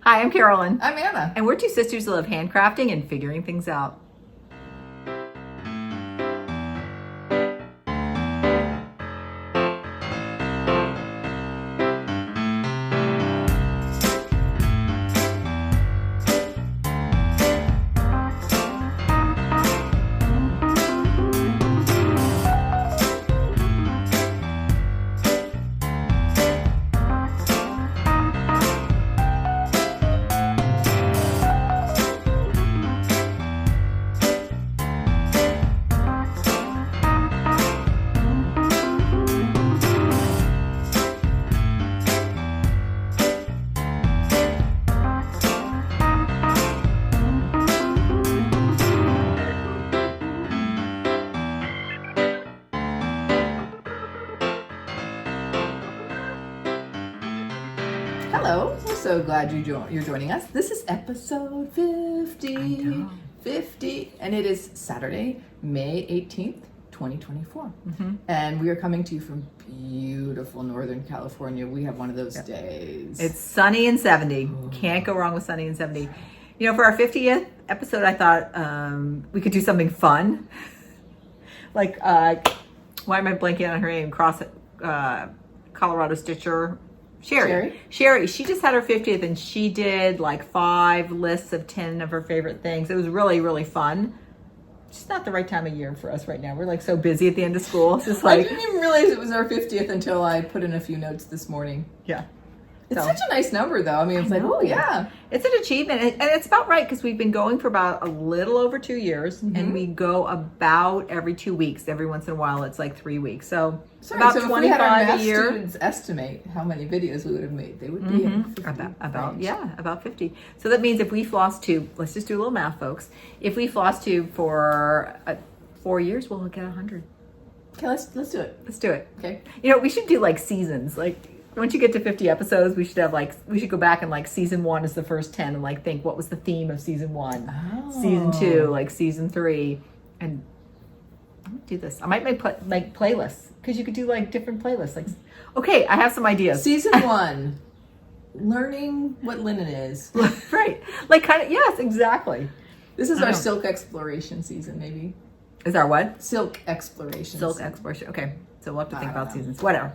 Hi, I'm Carolyn. I'm Anna. And we're two sisters who love handcrafting and figuring things out. Hello, we're so glad you're joining us. This is episode 50. 50, and it is Saturday, May 18th, 2024. And we are coming to you from beautiful Northern California. We have one of those days. It's sunny and 70. Can't go wrong with sunny and 70. You know, for our 50th episode, I thought we could do something fun. Like, why am I blanking on her name? Colorado Stitcher. Sherry. She just had her 50th and she did like 5 lists of 10 of her favorite things. It was really, really fun. It's just not the right time of year for us right now. We're like so busy at the end of school. It's just like, I didn't even realize it was our 50th until I put in a few notes this morning. Yeah. It's such a nice number though. I mean, it's like, oh yeah. It's an achievement. And it's about right because we've been going for about a little over 2 years and we go about every 2 weeks. Every once in a while, it's like 3 weeks. So about 25 if we had our math a year. Students estimate how many videos we would have made. They would be about 50. So that means if we FlossTube, let's just do a little math, folks. If we FlossTube for 4 years, we'll get 100. Okay, let's do it. Let's do it. Okay. You know, we should do like seasons. Like once you get to 50 episodes, we should go back and like season 1 is the first 10 and like think what was the theme of season 1, season 2, like season 3, and I'm gonna do this. I might make playlists because you could do like different playlists. Like, okay, I have some ideas. Season 1, learning what linen is. Right, like kind of yes, exactly. This is our silk exploration season, maybe. Is our what? Silk exploration. Silk exploration. Okay, so we'll have to think about seasons. Whatever.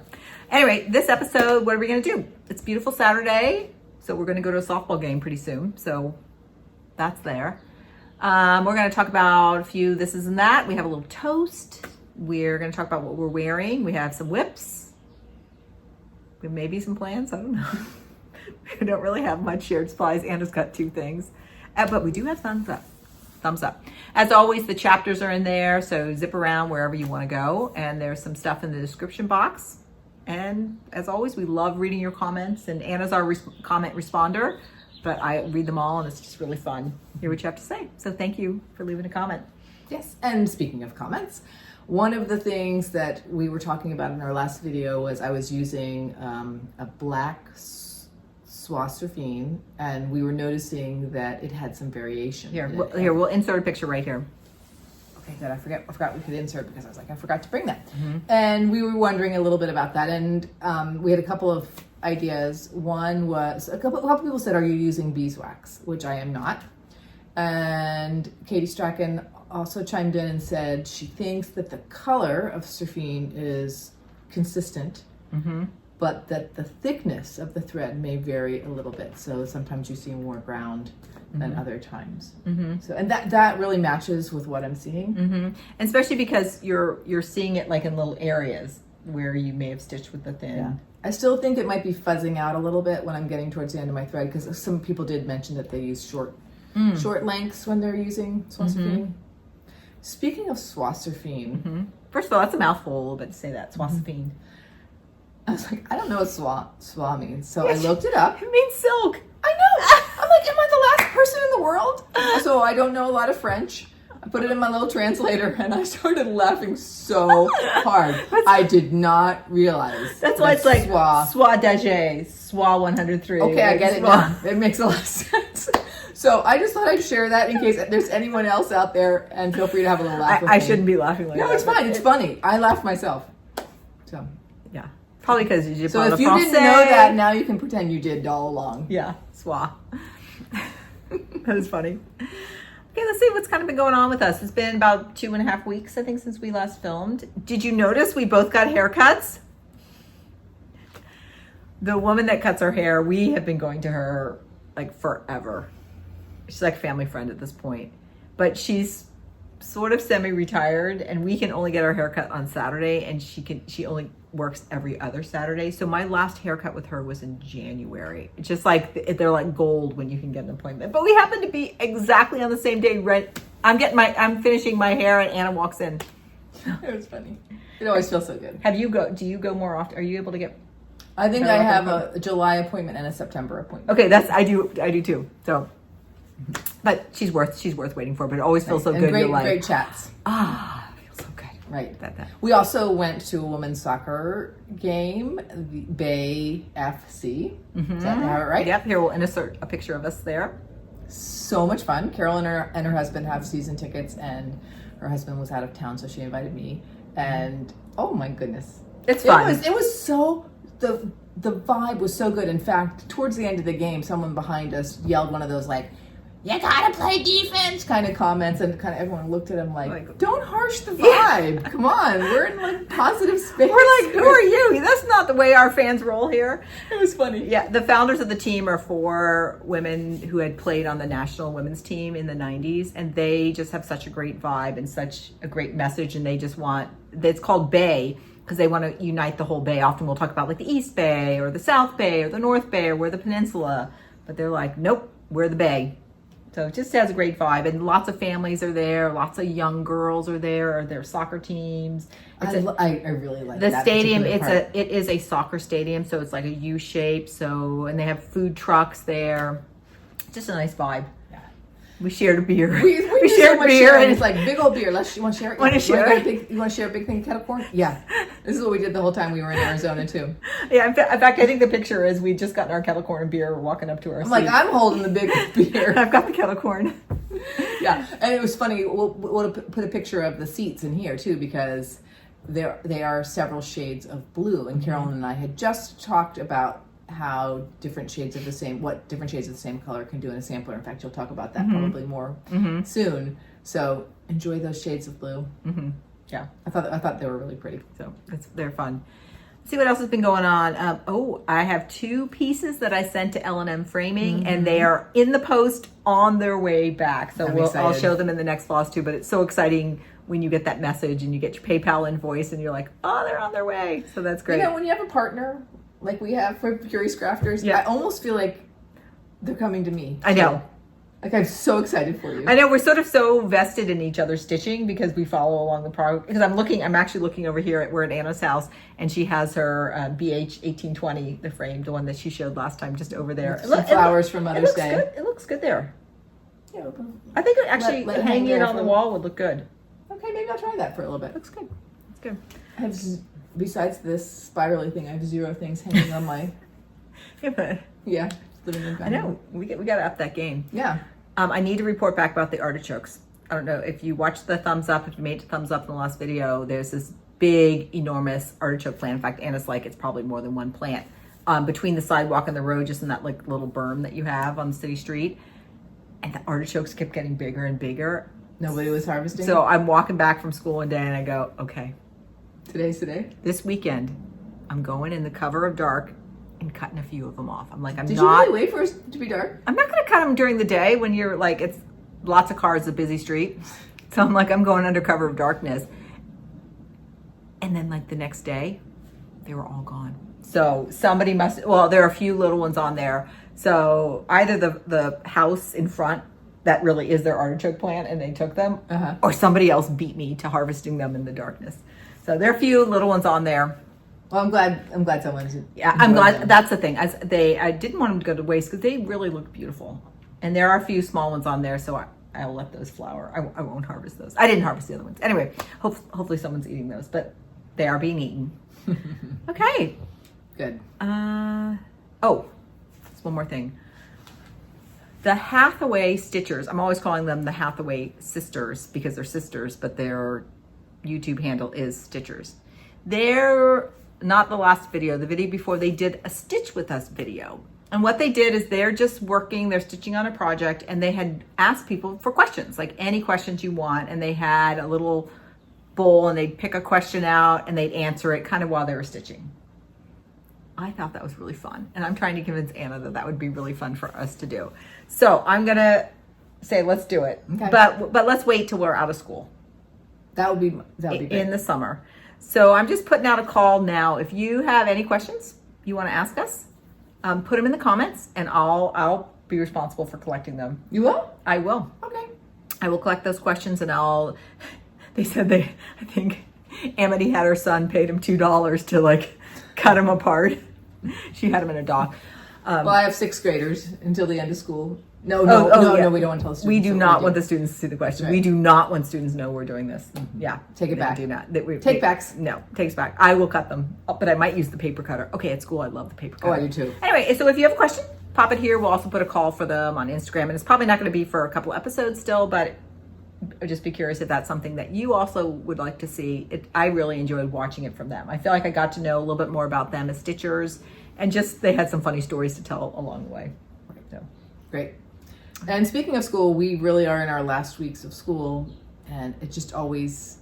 Anyway, this episode, what are we going to do? It's beautiful Saturday, so we're going to go to a softball game pretty soon. So that's there. We're going to talk about a few thises and that. We have a little toast. We're going to talk about what we're wearing. We have some whips. We have maybe some plans. I don't know. We don't really have much shared supplies. Anna's got 2 things. But we do have thumbs up. Thumbs up. As always, the chapters are in there, so zip around wherever you want to go. And there's some stuff in the description box. And as always, we love reading your comments. And Anna's our comment responder, but I read them all, and it's just really fun. Hear what you have to say. So thank you for leaving a comment. Yes. And speaking of comments, one of the things that we were talking about in our last video was I was using a black Soie, and we were noticing that it had some variation. Here, we'll insert a picture right here. Okay, good. I forgot we could insert because I was like, I forgot to bring that. And we were wondering a little bit about that, and we had a couple of ideas. One was a couple people said, "Are you using beeswax?" Which I am not. And Katie Strachan also chimed in and said she thinks that the color of surfine is consistent. But that the thickness of the thread may vary a little bit. So sometimes you see more ground than other times. So and that really matches with what I'm seeing. And especially because you're seeing it like in little areas where you may have stitched with the thin. Yeah. I still think it might be fuzzing out a little bit when I'm getting towards the end of my thread because some people did mention that they use short lengths when they're using Soie. Speaking of Soie, first of all, that's a mouthful a little bit to say that, Soie. I was like, I don't know what soie means. So I looked it up. It means silk. I know. I'm like, am I the last person in the world? So I don't know a lot of French. I put it in my little translator and I started laughing so hard. I did not realize. That's why it's like Soie d'Agé, Soie 103. Okay, I get it now. It makes a lot of sense. So I just thought I'd share that in case there's anyone else out there, and feel free to have a little laugh with me. I shouldn't be laughing like that. No, it's fine. It's funny. I laughed myself. Yeah. Probably because you did. So if you didn't know that, now you can pretend you did all along. Yeah. Soie. That is funny. Okay, let's see what's kind of been going on with us. It's been about 2.5 weeks, I think, since we last filmed. Did you notice we both got haircuts? The woman that cuts our hair, we have been going to her like forever. She's like a family friend at this point. But she's sort of semi-retired, and we can only get our haircut on Saturday, and she only works every other Saturday. So my last haircut with her was in January. It's just like they're like gold when you can get an appointment. But we happen to be exactly on the same day. I'm finishing my hair, and Anna walks in. It was funny. It always feels so good. Do you go more often? Are you able to get? I think I have a July appointment and a September appointment. Okay, I do too. So, but she's worth waiting for. But it always feels so good. Great chats. Feels so good. Right. That. We also went to a women's soccer game, the Bay FC. Mm-hmm. Is that how it right? Yep. Here we'll insert a picture of us there. So much fun. Carolyn and her husband have season tickets, and her husband was out of town, so she invited me. And oh my goodness, it's fun. It was so. The vibe was so good. In fact, towards the end of the game, someone behind us yelled one of those like, "You gotta play defense" kind of comments, and kind of everyone looked at him like don't harsh the vibe. Come on, we're in like positive space. We're like, who are you? That's not the way our fans roll here. It was funny. Yeah, the founders of the team are 4 women who had played on the national women's team in the 90s, and they just have such a great vibe and such a great message, and they just it's called Bay, because they want to unite the whole Bay. Often we'll talk about like the East Bay or the South Bay or the North Bay or we're the peninsula, but they're like, nope, we're the Bay. So it just has a great vibe, and lots of families are there, lots of young girls are there, or their soccer teams. I really like the that stadium. part. It is a soccer stadium, so it's like a U shape. So, and they have food trucks there. Just a nice vibe. We shared a beer. We shared so beer, and it's like big old beer. You want to share it? Want to share it? You want to share a big thing of kettle corn? Yeah. This is what we did the whole time we were in Arizona too. Yeah. In fact, I think the picture is we just gotten our kettle corn and beer. We're walking up to our seat. Like, I'm holding the big beer. I've got the kettle corn. Yeah, and it was funny. We'll put a picture of the seats in here too, because they are several shades of blue. And Carolyn and I had just talked about how different shades of the same color can do in a sampler. In fact, you'll talk about that probably more soon. So enjoy those shades of blue. Mm-hmm. Yeah, I thought they were really pretty. So they're fun. Let's see what else has been going on. I have 2 pieces that I sent to L&M Framing, and they are in the post on their way back. So I'll show them in the next FlossTube. But it's so exciting when you get that message and you get your PayPal invoice, and you're like, oh, they're on their way. So that's great. You know, when you have a partner like we have for Curious Crafters, I almost feel like they're coming to me. I know. Like, I'm so excited for you. I know, we're sort of so vested in each other's stitching because we follow along the progress. Because I'm actually looking over here we're at Anna's house, and she has her BH 1820, the frame, the one that she showed last time, just over there. Some flowers for Mother's Day. Good. It looks good there. Yeah, I think actually hanging it on the wall would look good. Okay, maybe I'll try that for a little bit. Looks good. It's good. I have, besides this spirally thing, I have 0 things hanging on my living room. I know. We got to up that game. Yeah. I need to report back about the artichokes. I don't know if you watched the thumbs up, if you made a thumbs up in the last video, there's this big, enormous artichoke plant. In fact, Anna's like, it's probably more than one plant. Between the sidewalk and the road, just in that like little berm that you have on the city street. And the artichokes kept getting bigger and bigger. Nobody was harvesting? So I'm walking back from school one day and I go, okay. Today's today? This weekend, I'm going in the cover of dark and cutting a few of them off. I'm like, Did you really wait for it to be dark? I'm not going to cut them during the day when you're like, it's lots of cars, a busy street. So I'm like, I'm going under cover of darkness. And then like the next day, they were all gone. So somebody there are a few little ones on there. So either the house in front, that really is their artichoke plant, and they took them, or somebody else beat me to harvesting them in the darkness. So there are a few little ones on there. Well, I'm glad someone's. Yeah, I'm glad. That's the thing. I didn't want them to go to waste because they really look beautiful, and there are a few small ones on there. So I'll let those flower. I won't harvest those. I didn't harvest the other ones. Anyway, hopefully someone's eating those, but they are being eaten. Okay. Good. Oh, there's one more thing. The Hathaway Stitchers, I'm always calling them the Hathaway Sisters because they're sisters, but their YouTube handle is Stitchers. They're not the last video, the video before, they did a Stitch With Us video. And what they did is they're just working, they're stitching on a project, and they had asked people for questions, like any questions you want. And they had a little bowl and they'd pick a question out and they'd answer it kind of while they were stitching. I thought that was really fun. And I'm trying to convince Anna that that would be really fun for us to do. So I'm going to say, let's do it. Okay. But let's wait till we're out of school. That would be great. In the summer. So I'm just putting out a call now. If you have any questions you want to ask us, put them in the comments and I'll be responsible for collecting them. You will? I will. Okay. I will collect those questions and they said I think Amity had her son paid him $2 to like cut them apart. She had them in a dock. Well, I have 6th graders until the end of school. No, yeah. we don't want to tell the students. We do not want the students to see the question. Right. We do not want students to know we're doing this. Yeah. Take it back. Do not. Take backs. No, takes back. I will cut them, but I might use the paper cutter. Okay, at school I love the paper cutter. Oh, I do too. Anyway, so if you have a question, pop it here. We'll also put a call for them on Instagram. And it's probably not going to be for a couple episodes still, but I'd just be curious if that's something that you also would like to see. I really enjoyed watching it from them. I feel like I got to know a little bit more about them as stitchers, and just they had some funny stories to tell along the way. So. Great. And speaking of school, we really are in our last weeks of school, and it's just always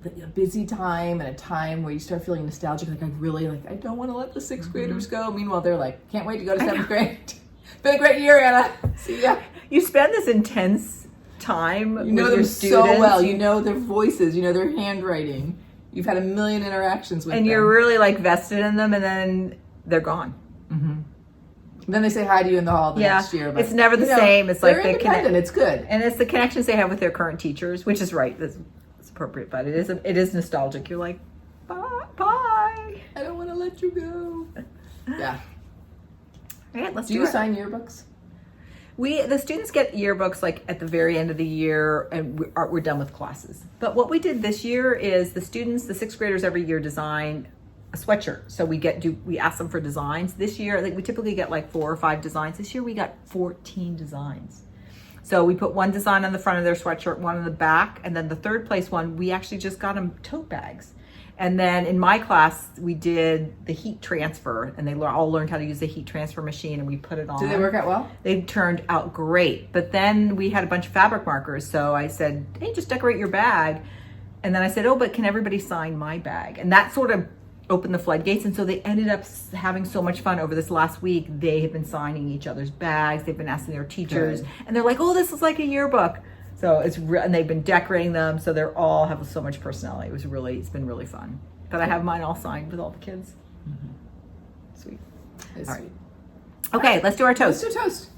a busy time and a time where you start feeling nostalgic. Like I don't want to let the 6th graders go. Meanwhile, they're like, can't wait to go to 7th grade. Been a great year, Anna. See ya. You spend this intense time. You know with them your so students. well. You know their voices. You know their handwriting. You've had a million interactions with them. And you're really like vested in them, and then they're gone. Then they say hi to you in the hall the next year. But, it's never the same. It's like they're the independent. It's good. And it's the connections they have with their current teachers, which is right. It's appropriate, but it is nostalgic. You're like, bye. I don't want to let you go. Yeah. All right, let's Do do you it. sign yearbooks? The students get yearbooks like at the very end of the year, and we're done with classes. But what we did this year is the 6th graders every year design a sweatshirt. So we ask them for designs. This year, like we typically get like 4 or 5 designs. This year we got 14 designs. So we put one design on the front of their sweatshirt, one on the back, and then the third place one, we actually just got them tote bags. And then in my class, we did the heat transfer, and they all learned how to use the heat transfer machine, and we put it on. Did they work out well? They turned out great. But then we had a bunch of fabric markers. So I said, hey, just decorate your bag. And then I said, oh, but can everybody sign my bag? And that sort of opened the floodgates. And so they ended up having so much fun over this last week. They have been signing each other's bags. They've been asking their teachers. Good. And they're like, oh, this is like a yearbook. So and they've been decorating them. So they're all have so much personality. It's been really fun. But I have mine all signed with all the kids. Sweet. It's All right. sweet. Okay, let's do our toast. Let's do toast.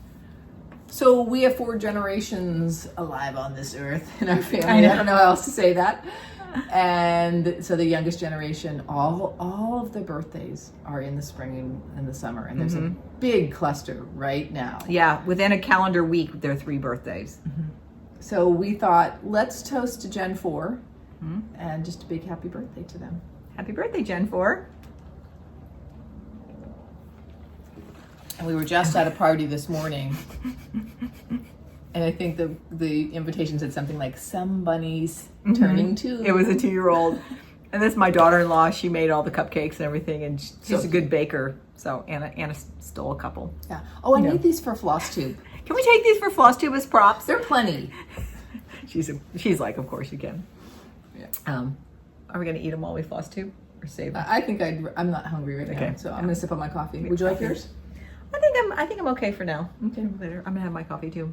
So we have 4 generations alive on this earth in our family. I don't know how else to say that. And so the youngest generation, all of their birthdays are in the spring and the summer. And there's a big cluster right now. Yeah, within a calendar week, there are 3 birthdays. So we thought, let's toast to Gen 4 and just a big happy birthday to them. Happy birthday, Gen 4. And we were just at a party this morning. And I think the invitation said something like, some bunnies turning 2. It was a 2-year-old. And this is my daughter-in-law. She made all the cupcakes and everything, and she's a good baker. So Anna stole a couple. Yeah. Oh, I need these for FlossTube. Can we take these for FlossTube as props? They're plenty. She's like, of course you can. Yeah. Are we going to eat them while we FlossTube or save them? I think I'm not hungry right now, so I'm going to sip on my coffee. Would you like yours? I think I'm okay for now. Okay. Later, I'm going to have my coffee too.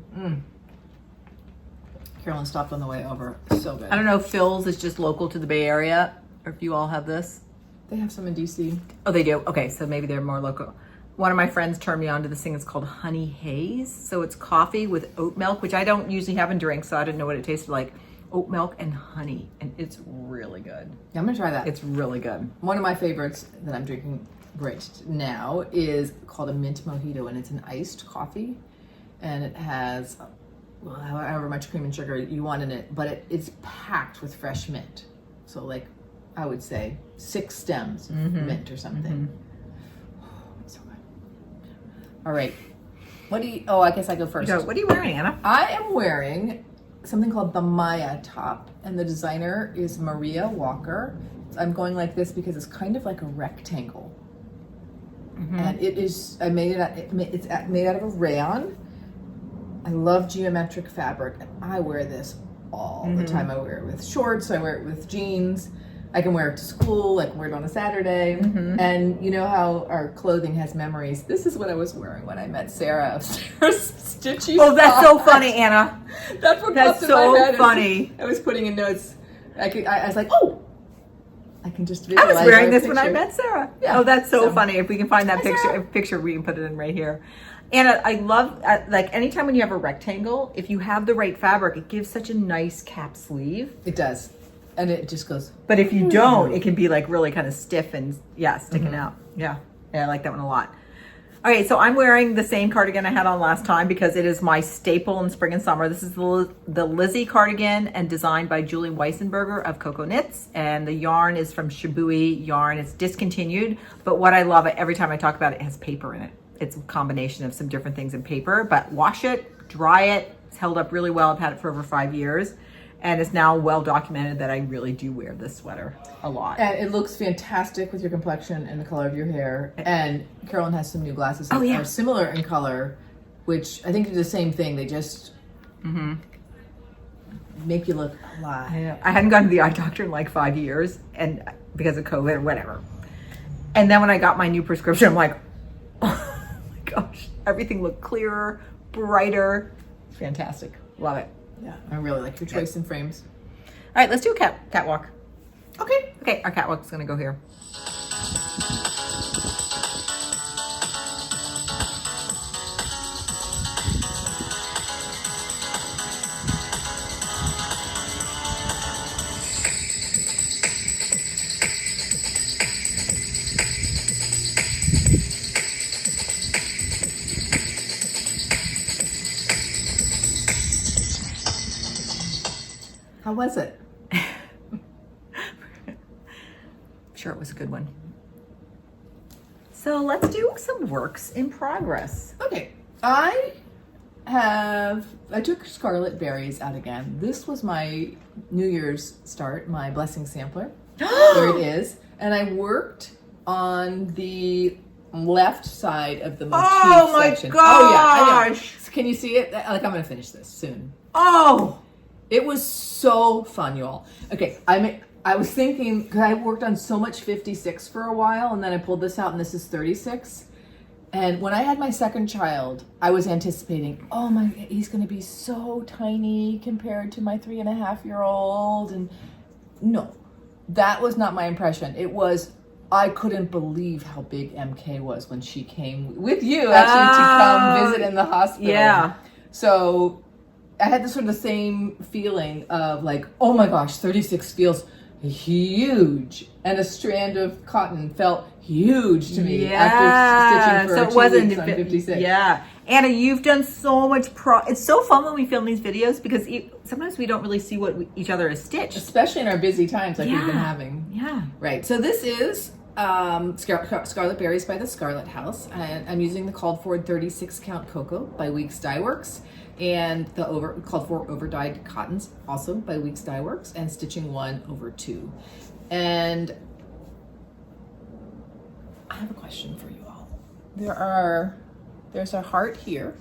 Carolyn stopped on the way over. So good. I don't know if Phil's is just local to the Bay Area, or if you all have this. They have some in DC. Oh, they do? Okay, so maybe they're more local. One of my friends turned me on to this thing. It's called Honey Haze. So it's coffee with oat milk, which I don't usually have in drinks, so I didn't know what it tasted like. Oat milk and honey, and it's really good. Yeah, I'm going to try that. It's really good. One of my favorites that I'm drinking right now is called a mint mojito, and it's an iced coffee, and it has however much cream and sugar you want in it, but it's packed with fresh mint. So like, I would say 6 stems of mint or something. It's so good. All right. I guess I go first. What are you wearing, Anna? I am wearing something called the Maya top, and the designer is Maria Walker. I'm going like this because it's kind of like a rectangle. and it is. I made it. It's made out of a rayon. I love geometric fabric, and I wear this all the time. I wear it with shorts. I wear it with jeans. I can wear it to school. I can wear it on a Saturday. And you know how our clothing has memories. This is what I was wearing when I met Sarah of Stitchy. Oh, that's so funny, Anna. That's what That's popped in my head. so funny. I was putting in notes. I was like, oh, I can just visualize. I was wearing our this when I picture. met Sarah. Yeah. Oh, that's so So- funny. If we can find that Hi, picture, Sarah. picture, we can put it in right here. Anna, I love, like anytime when you have a rectangle, if you have the right fabric, it gives such a nice cap sleeve. It does. And it just goes. But if you don't, it can be like really kind of stiff and sticking out. Yeah. I like that one a lot. All right, so I'm wearing the same cardigan I had on last time because it is my staple in spring and summer. This is the Lizzie cardigan and designed by Julie Weissenberger of Coco Knits. And the yarn is from Shibui Yarn. It's discontinued, but what I love, every time I talk about it, it has paper in it. It's a combination of some different things in paper, but wash it, dry it. It's held up really well. I've had it for over 5 years. And it's now well documented that I really do wear this sweater a lot. And it looks fantastic with your complexion and the color of your hair. And Carolyn has some new glasses that are similar in color, which I think do the same thing. They just make you look alive. I hadn't gone to the eye doctor in like 5 years, and because of COVID or whatever. And then when I got my new prescription, I'm like, oh my gosh, everything looked clearer, brighter. Fantastic. Love it. Yeah, I really like your choice in frames. All right, let's do a catwalk. Okay. Okay, our catwalk's gonna go here. How was it? Sure, it was a good one. So let's do some works in progress. Okay. I took Scarlet Berries out again. This was my New Year's start, my blessing sampler. There it is. And I worked on the left side of the motif section. Oh, yeah, I know. So can you see it? Like, I'm going to finish this soon. Oh! It was so fun, y'all. Okay, I was thinking, because I worked on so much 56 for a while, and then I pulled this out, and this is 36. And when I had my second child, I was anticipating, oh my, he's going to be so tiny compared to my 3.5-year-old. And no, that was not my impression. It was, I couldn't believe how big MK was when she came with you, actually, to come visit in the hospital. Yeah. So I had this sort of the same feeling of like, oh my gosh, 36 feels huge. And a strand of cotton felt huge to me after stitching for so it 2 wasn't weeks on 56. Yeah. Anna, you've done so much it's so fun when we film these videos because sometimes we don't really see what each other has stitched. Especially in our busy times like we've been having. Yeah. Right. So this is Scarlet Berries by the Scarlet House. And I'm using the called for 36 count cocoa by Weeks Dye Works. And the called for over dyed cottons also by Weeks Dye Works, and stitching 1/2. And I have a question for you all. There's a heart here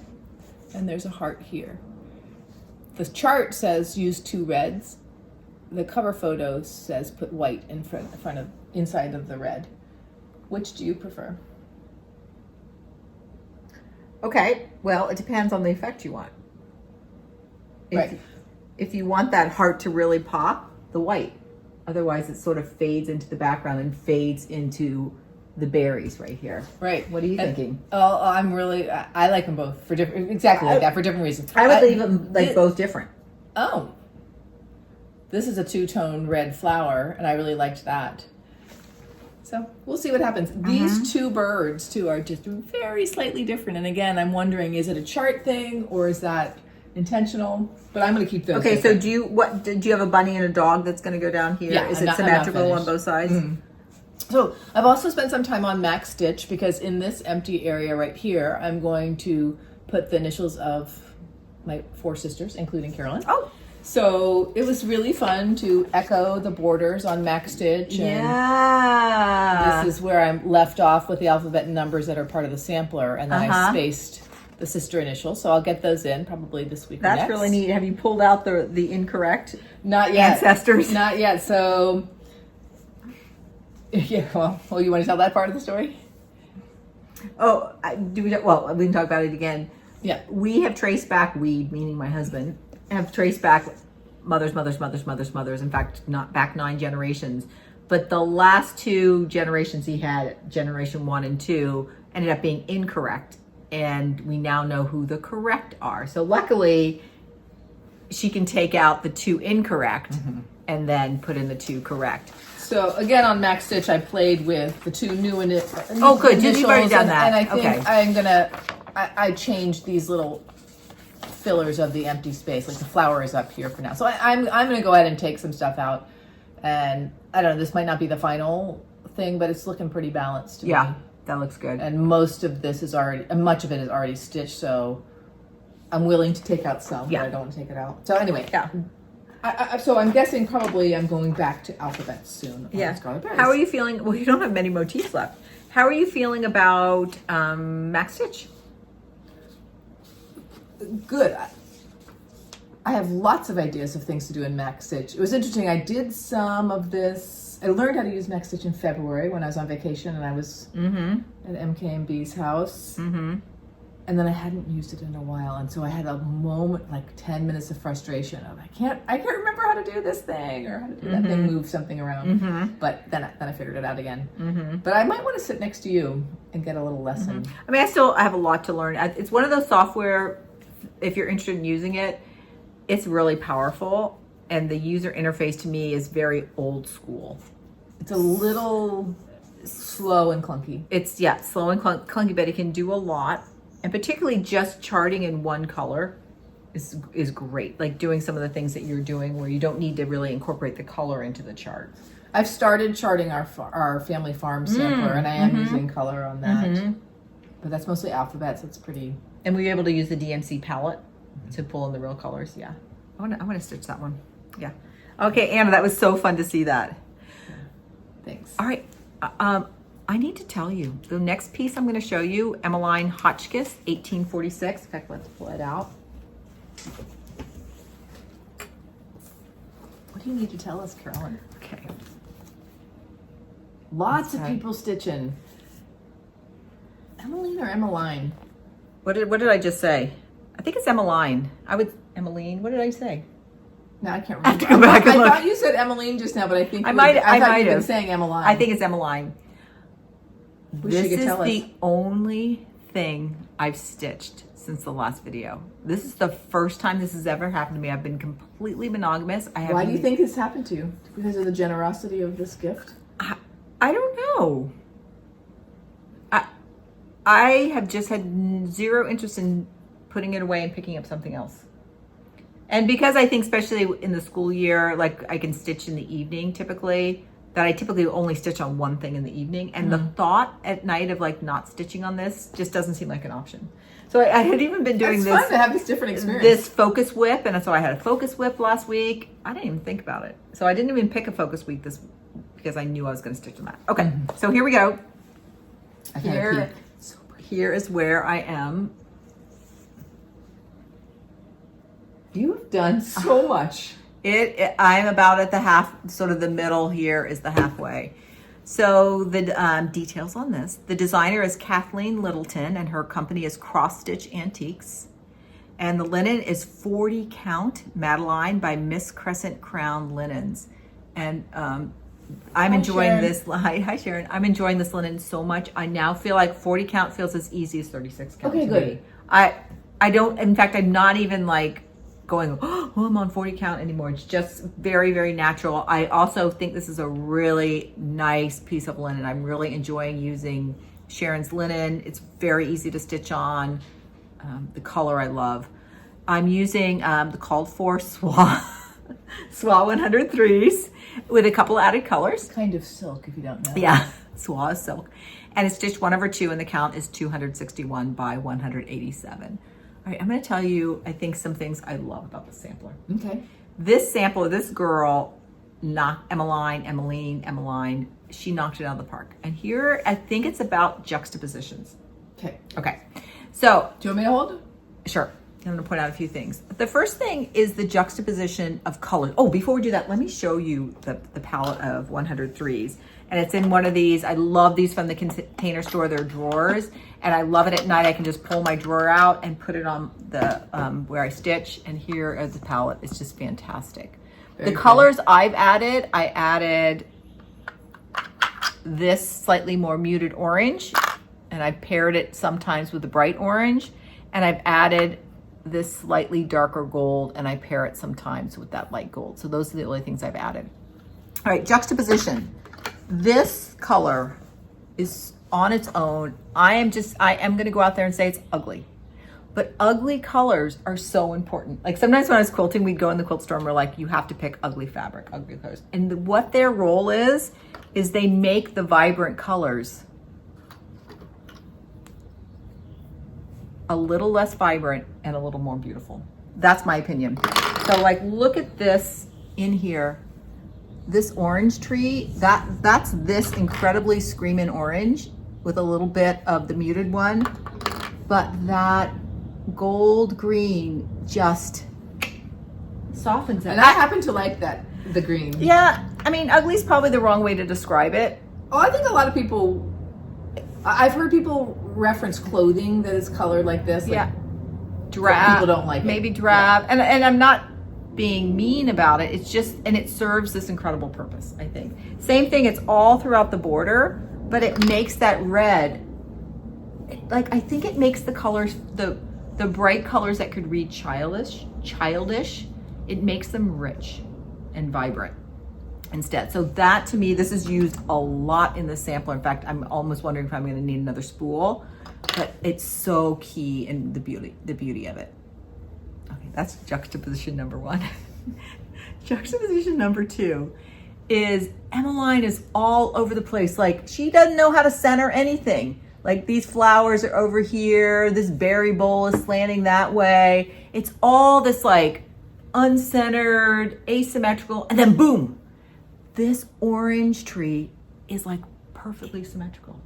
and there's a heart here. The chart says use 2 reds. The cover photo says put white in front of inside of the red. Which do you prefer? Okay. Well, it depends on the effect you want. Right. If you want that heart to really pop, the white. Otherwise, it sort of fades into the background and fades into the berries right here. Right. What are you thinking? Oh, I like them both for different, exactly like that, for different reasons. I would leave them like both different. Oh. This is a 2-tone red flower, and I really liked that. So we'll see what happens. These 2 birds, too, are just very slightly different. And again, I'm wondering, is it a chart thing or is that intentional? But I'm going to keep those. Okay, different. so do you have a bunny and a dog that's going to go down here? Yeah, Is I'm it not symmetrical on finished. both sides? So I've also spent some time on Max Stitch because in this empty area right here, I'm going to put the initials of my 4 sisters, including Carolyn. Oh. So it was really fun to echo the borders on Max Stitch. Yeah. This is where I'm left off with the alphabet and numbers that are part of the sampler, and then I spaced the sister initials. So I'll get those in probably this week. That's really neat. Have you pulled out the incorrect Not yet. ancestors? Not yet. So yeah. Well, you want to tell that part of the story? Oh, do we? Well, we can talk about it again. Yeah. We have traced back. We, meaning my husband, have traced back mothers. In fact, not back 9 generations. But the last 2 generations he had, generation 1 and 2, ended up being incorrect. And we now know who the correct are. So luckily, she can take out the 2 incorrect and then put in the 2 correct. So again, on Max Stitch, I played with the 2 new initials. Oh, good. You've already done that. And I think okay. I'm gonna. I changed these little fillers of the empty space, like the flower is up here for now. So I'm gonna go ahead and take some stuff out, and I don't know. This might not be the final thing, but it's looking pretty balanced to me. Yeah, that looks good. And most of this is already, much of it is already stitched. So I'm willing to take out some, but I don't want to take it out. So anyway, so I'm guessing probably I'm going back to alphabets soon. Yeah. How are you feeling? Well, you don't have many motifs left. How are you feeling about Max Stitch? Good. I have lots of ideas of things to do in Max Stitch. It was interesting. I did some of this. I learned how to use Max Stitch in February when I was on vacation and I was at MKMB's house. And then I hadn't used it in a while, and so I had a moment, like 10 minutes of frustration of I can't remember how to do this thing or how to do that thing, move something around. But then I figured it out again. But I might want to sit next to you and get a little lesson. I mean, I have a lot to learn. It's one of those software, if you're interested in using it, it's really powerful, and the user interface to me is very old school. It's a little slow and clunky. It's slow and clunky, but it can do a lot. And particularly just charting in one color is great. Like doing some of the things that you're doing where you don't need to really incorporate the color into the chart. I've started charting our family farm sampler, and I am using color on that. But that's mostly alphabets. It's pretty. And we were able to use the DMC palette to pull in the real colors. Yeah, I want to stitch that one. Yeah. Okay, Anna, that was so fun to see that. Thanks. All right. I need to tell you, the next piece I'm going to show you, Emmeline Hotchkiss, 1846. In fact, let's pull it out. What do you need to tell us, Carolyn? Okay. Lots of people stitching. Emmeline or Emmeline? What did I just say? I think it's Emmeline. Emmeline. What did I say? No, I can't remember. I have to go back and look. I thought you said Emmeline just now, but I think I might have been saying Emmeline. I think it's Emmeline. This is the only thing I've stitched since the last video. This is the first time this has ever happened to me. I've been completely monogamous. Why do you think this happened to you? Because of the generosity of this gift? I don't know. I have just had zero interest in putting it away and picking up something else. And because I think especially in the school year, like I can stitch in the evening typically, that I typically only stitch on one thing in the evening. And the thought at night of like not stitching on this just doesn't seem like an option. So I had even been doing It's this. fun to have this different experience. This focus whip. And so I had a focus whip last week. I didn't even think about it. So I didn't even pick a focus week this because I knew I was going to stitch on that. Okay. So here we go. Here is where I am. You've done so much. I'm about at the half, sort of the middle here is the halfway. So the details on this. The designer is Kathleen Littleton and her company is Cross Stitch Antiques. And the linen is 40 count Madeline by Miss Crescent Crown Linens. And I'm enjoying this. Hi Sharon. I'm enjoying this linen so much. I now feel like 40 count feels as easy as 36 count. Okay, good. I don't, in fact, I'm not even like going, oh, I'm on 40 count anymore. It's just very, very natural. I also think this is a really nice piece of linen. I'm really enjoying using Sharon's linen. It's very easy to stitch on. The color I love. I'm using the called for Soie 103s with a couple added colors. Kind of silk, if you don't know. Yeah, Soie is silk. And it's stitched 1/2 and the count is 261 by 187. All right, I'm going to tell you, I think, some things I love about the sampler. Okay. This sampler, this girl knocked Emmeline, she knocked it out of the park. And here, I think it's about juxtapositions. Okay. So, do you want me to hold? Sure. I'm going to point out a few things. The first thing is the juxtaposition of colors. Oh, before we do that, let me show you the palette of 103s. And it's in one of these. I love these from the Container Store. They're drawers. And I love it at night. I can just pull my drawer out and put it on the where I stitch. And here is the palette. It's just fantastic. The colors I added this slightly more muted orange. And I paired it sometimes with the bright orange. And I've added this slightly darker gold, and I pair it sometimes with that light gold. So those are the only things I've added. All right, juxtaposition. This color is on its own. I am going to go out there and say it's ugly. But ugly colors are so important. Like sometimes when I was quilting, we'd go in the quilt store and we're like, you have to pick ugly fabric, ugly colors. And what their role is they make the vibrant colors a little less vibrant and a little more beautiful. That's my opinion. So like, look at this in here. This orange tree, that's this incredibly screaming orange with a little bit of the muted one. But that gold green just softens it. And I happen to like that, the green. Yeah, I mean, ugly is probably the wrong way to describe it. Oh, I think a lot of people, I've heard people reference clothing that is colored like this. Like, yeah, drab. People don't like it. Maybe drab, yeah. And I'm not being mean about it. It's just, and it serves this incredible purpose, I think. Same thing, it's all throughout the border, but it makes that red, like I think it makes the colors, the bright colors that could read childish, it makes them rich and vibrant instead. So that to me, this is used a lot in the sampler. In fact, I'm almost wondering if I'm going to need another spool, but it's so key in the beauty of it. Okay, that's juxtaposition number one. Juxtaposition number two is Emmeline is all over the place. Like she doesn't know how to center anything. Like these flowers are over here, this berry bowl is slanting that way. It's all this like uncentered, asymmetrical, and then boom, this orange tree is like perfectly symmetrical.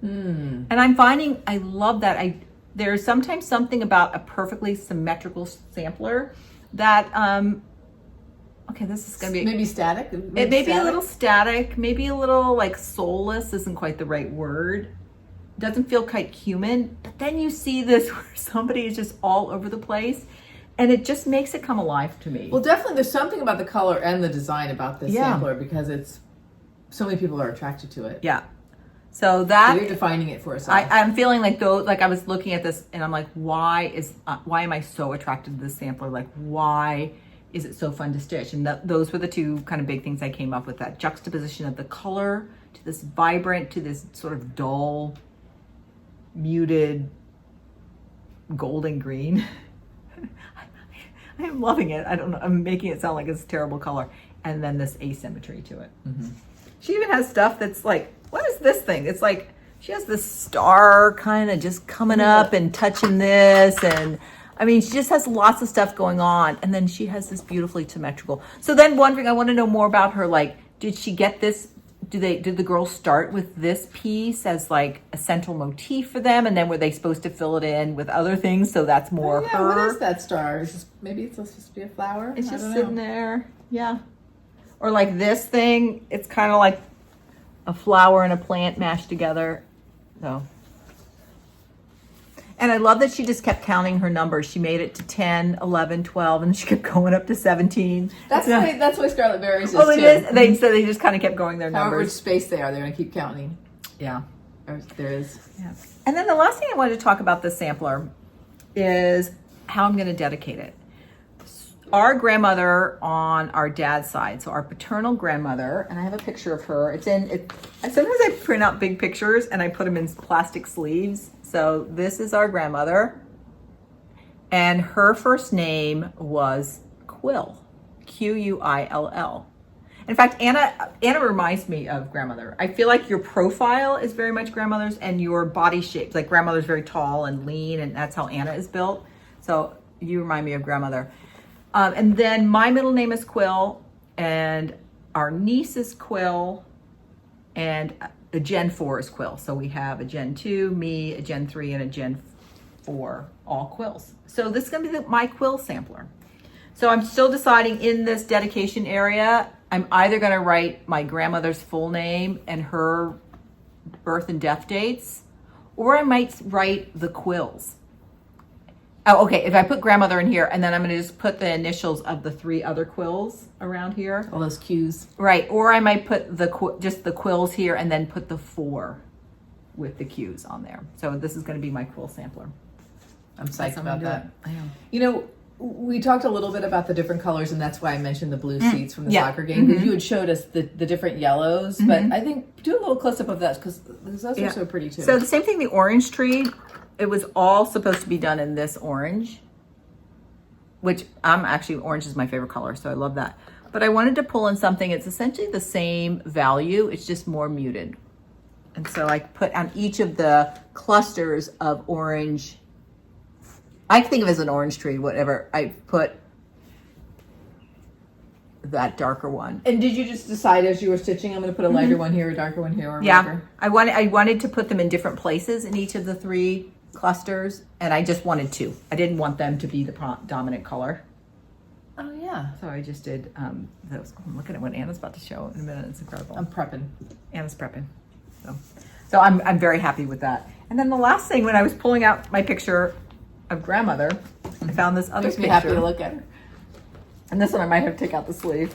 And I'm finding I love that. There's sometimes something about a perfectly symmetrical sampler that, okay, this is gonna be maybe static. It may be a little static, maybe a little like soulless isn't quite the right word. Doesn't feel quite human, but then you see this where somebody is just all over the place. And it just makes it come alive to me. Well, definitely there's something about the color and the design about this sampler because it's, so many people are attracted to it. Yeah. So that. So you're defining it for us. I'm feeling like though, like I was looking at this and I'm like, why am I so attracted to this sampler? Like, why is it so fun to stitch? And those were the two kind of big things I came up with, that juxtaposition of the color to this vibrant, to this sort of dull, muted, golden green. I am loving it. I don't know. I'm making it sound like it's a terrible color. And then this asymmetry to it. She even has stuff that's like, what is this thing? It's like, she has this star kind of just coming up and touching this. And I mean, she just has lots of stuff going on. And then she has this beautifully symmetrical. So then wondering, I want to know more about her. Like, did she get this? Did the girls start with this piece as like a central motif for them, and then were they supposed to fill it in with other things so that's more her? What is that star? Maybe it's supposed to be a flower? It's just sitting there. Yeah. Or like this thing, it's kind of like a flower and a plant mashed together. So. And I love that she just kept counting her numbers. She made it to 10, 11, 12, and she kept going up to 17. That's why Scarlet Berries is it too. is. So they just kind of kept going their However numbers. much space they are, they're going to keep counting. Yeah. There is. Yeah. And then the last thing I wanted to talk about this sampler is how I'm going to dedicate it. Our grandmother on our dad's side, so our paternal grandmother, and I have a picture of her. Sometimes I print out big pictures and I put them in plastic sleeves. So this is our grandmother, and her first name was Quill, Quill. In fact, Anna reminds me of grandmother. I feel like your profile is very much grandmother's, and your body shape, like grandmother's very tall and lean, and that's how Anna is built. So you remind me of grandmother. And then my middle name is Quill, and our niece is Quill, and the Gen 4 is Quill. So we have a Gen 2, me, a Gen 3, and a Gen 4, all quills. So this is gonna be my quill sampler. So I'm still deciding in this dedication area, I'm either gonna write my grandmother's full name and her birth and death dates, or I might write the quills. Oh, okay, if I put grandmother in here, and then I'm gonna just put the initials of the 3 other quills around here. All those cues. Right, or I might put just the quills here and then put the 4 with the cues on there. So this is gonna be my quill sampler. I'm psyched about that. I am. You know, we talked a little bit about the different colors, and that's why I mentioned the blue seats from the Yeah. soccer game, because you had showed us the different yellows, but I think do a little close-up of that, because those are so pretty too. So the same thing, the orange tree, it was all supposed to be done in this orange, which orange is my favorite color, so I love that. But I wanted to pull in something, it's essentially the same value, it's just more muted. And so I put on each of the clusters of orange, I think of it as an orange tree, whatever, I put that darker one. And did you just decide as you were stitching, I'm going to put a lighter one here, a darker one here, or Yeah, whatever? I wanted to put them in different places in each of the 3 clusters, and I just wanted 2. I didn't want them to be the dominant color. Oh, yeah. So I just did those. I'm looking at what Anna's about to show in a minute. It's incredible. I'm prepping. Anna's prepping. So I'm very happy with that. And then the last thing, when I was pulling out my picture of grandmother, I found this other Makes me picture. happy to look at her. And this one I might have to take out the sleeve.